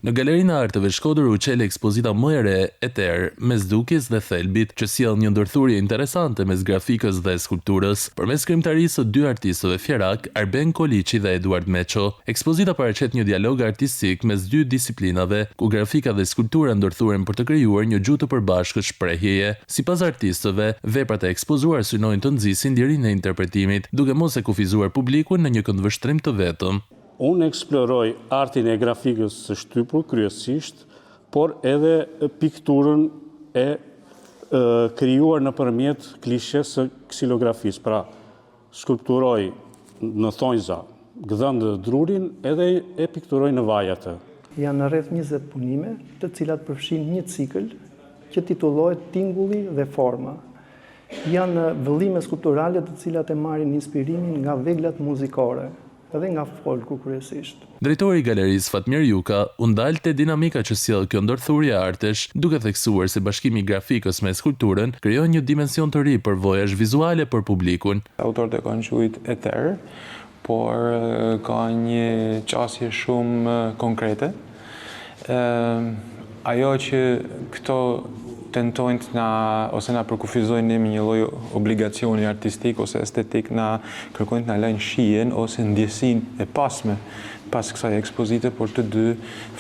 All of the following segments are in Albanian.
Në Galerinë e Arteve Shkodër u çel ekspozita më e re Eter, mes dukjes dhe thelbit, që sjell një ndërthurje interesante mes grafikës dhe skulpturës, përmes krijimtarisë së dy artistëve fjerak, Arben Koliçi dhe Eduard Meço. Ekspozita paraqet një dialog artistik mes dy disiplinave, ku grafika dhe skulptura ndërthuren për të krijuar një gjuhë të përbashkët shprehjeje. Sipas artistëve, veprat e ekspozuar synojnë të nxisin lirinë e interpretimit, duke mos e kufizuar publikun në një këndvështrim të vetëm. Unë eksploroj artin e grafikës së shtypur kryesisht, por edhe pikturën e krijuar nëpërmjet klishes së ksilografisë. Pra, skulpturoj në thonjza gdhënë dhe drurin edhe e pikturoj në vaj atë. Janë rreth 20 punime, të cilat përfshin një cikël që titullohet Tingulli dhe forma. Janë vëllime skulpturale të cilat e marrin inspirimin nga veglat muzikore edhe nga folku kryesisht. Drejtori i galerisë Fatmir Juka u ndal te dinamika që sjell kjo ndërthurje artesh, duke theksuar se bashkimi i grafikës me skulpturën krijon një dimension të ri përvojash vizuale për publikun. Autorët e kanë quajtur Eter, por ka një qasje shumë konkrete. Ajo që këto tentojnë ose na përkufizojnë me një lloj obligacioni artistik ose estetik, na kërkojnë na lajnë shijen ose ndjesinë e pasme pas kësaj ekspozite, por të dy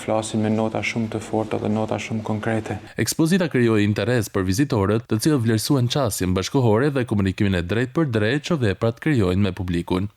flasin me nota shumë të forta dhe nota shumë konkrete. Ekspozita krijoi interes për vizitorët, të cilët vlerësuan qasjen bashkëkohore dhe komunikimin e drejtë për drejtë që veprat krijojnë me publikun.